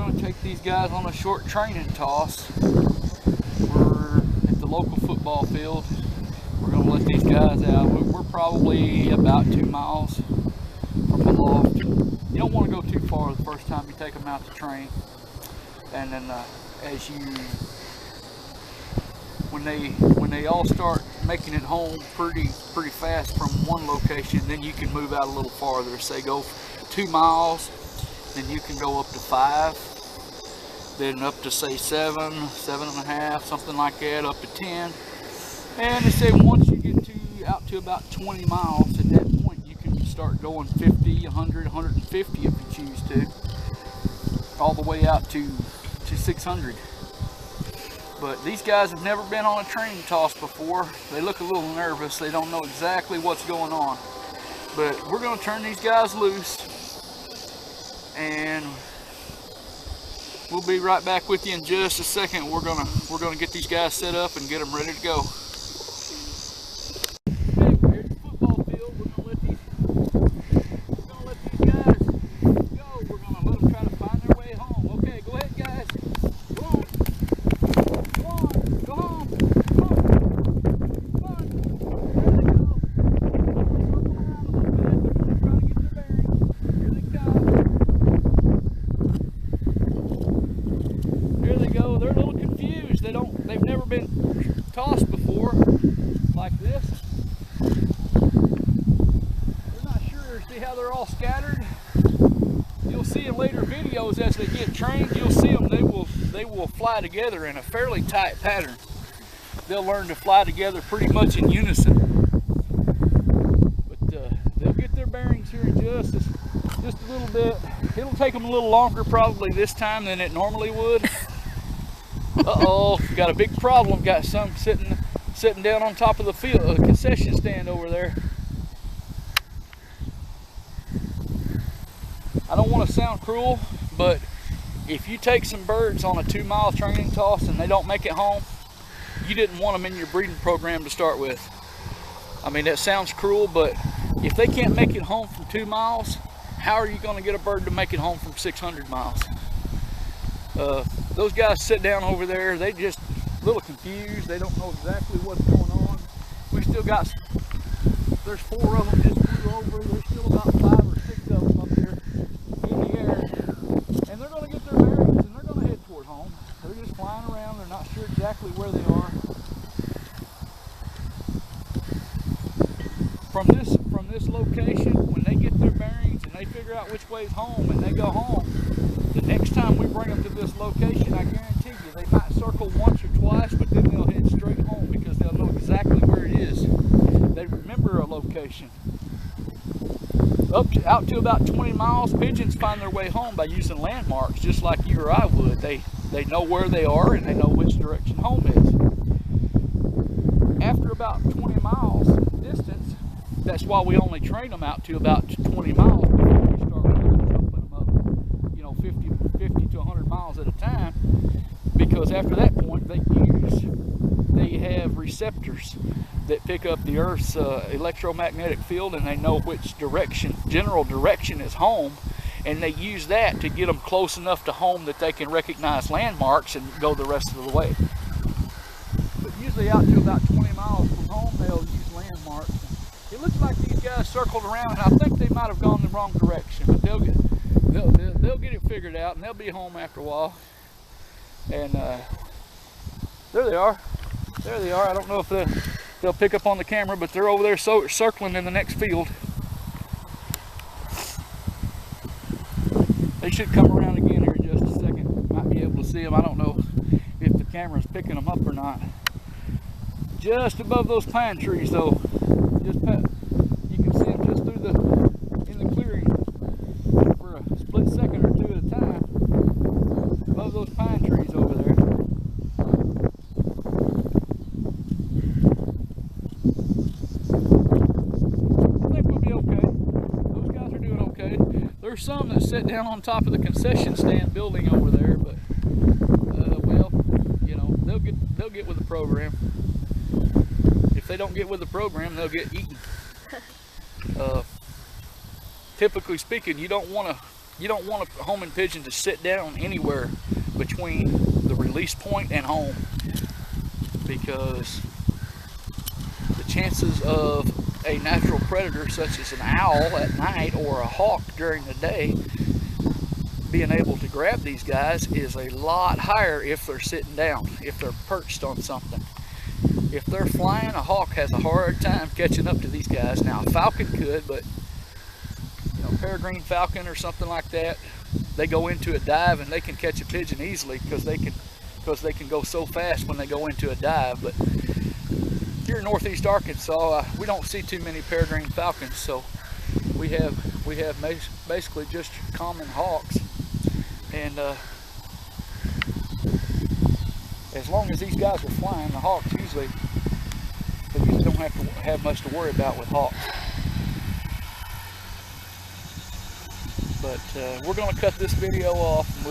going to take these guys on a short training toss. We're at the local football field. We're going to let these guys out. We're probably about 2 miles from the loft. You don't want to go too far the first time you take them out to train. And then when they all start making it home pretty fast from one location, then you can move out a little farther. Say go 2 miles, then you can go up to 5, then up to say 7, 7.5, something like that, up to 10. And they say once you get out to about 20 miles, at that point you can start going 50, 100, 150 if you choose to, all the way out to 600. But these guys have never been on a training toss before. They look a little nervous. They don't know exactly what's going on. But we're going to turn these guys loose, and we'll be right back with you in just a second. We're gonna get these guys set up and get them ready to go. They've never been tossed before like this. They're not sure. See how they're all scattered? You'll see in later videos as they get trained, you'll see them, they will fly together in a fairly tight pattern. They'll learn to fly together pretty much in unison. But they'll get their bearings here in just a little bit. It'll take them a little longer probably this time than it normally would. Uh-oh, got a big problem. Got some sitting down on top of the field, concession stand over there. I don't want to sound cruel, but if you take some birds on a 2-mile training toss and they don't make it home, you didn't want them in your breeding program to start with. I mean, that sounds cruel, but if they can't make it home from 2 miles, how are you going to get a bird to make it home from 600 miles? Those guys sit down over there, they just a little confused. They don't know exactly what's going on. We still got, there's 4 of them just flew over. There's still about 5 or 6 of them up here in the air. And they're going to get their bearings and they're going to head toward home. They're just flying around. They're not sure exactly where they are. From this location, when they get their bearings and they figure out which way's home and they go home, the next time we bring them to this location, I guarantee you, they might circle once or twice, but then they'll head straight home because they'll know exactly where it is. They remember a location. Out to about 20 miles, pigeons find their way home by using landmarks, just like you or I would. They know where they are and they know which direction home is. After about 20 miles distance, that's why we only train them out to about 20 miles before we start jumping them up, 50 to 100 miles at a time, because after that point they have receptors that pick up the Earth's electromagnetic field, and they know which general direction is home, and they use that to get them close enough to home that they can recognize landmarks and go the rest of the way. But usually out to about 20 miles from home, they'll use landmarks. It looks like these guys circled around, and I think they might have gone the wrong direction, but they'll get it figured out, and they'll be home after a while. And there they are. There they are. I don't know if they'll pick up on the camera, but they're over there circling in the next field. They should come around again here in just a second. Might be able to see them. I don't know if the camera's picking them up or not. Just above those pine trees, though. You can see them just through in the clearing for a split second or two at a time. Above those pine trees over there. I think we'll be okay. Those guys are doing okay. There's some that sit down on top of the concession stand building over there, but well, they'll get with the program. If they don't get with the program, they'll get eaten. Typically speaking, you don't want to you don't want a homing pigeon to sit down anywhere between the release point and home, because the chances of a natural predator such as an owl at night or a hawk during the day being able to grab these guys is a lot higher if they're sitting down, if they're perched on something. If they're flying, a hawk has a hard time catching up to these guys. Now a falcon could, but you know, peregrine falcon or something like that, they go into a dive and they can catch a pigeon easily because they can go so fast when they go into a dive. But here in northeast Arkansas, we don't see too many peregrine falcons, so we have basically just common hawks. And as long as these guys are flying, the hawks usually don't have much to worry about with hawks. But we're going to cut this video off, and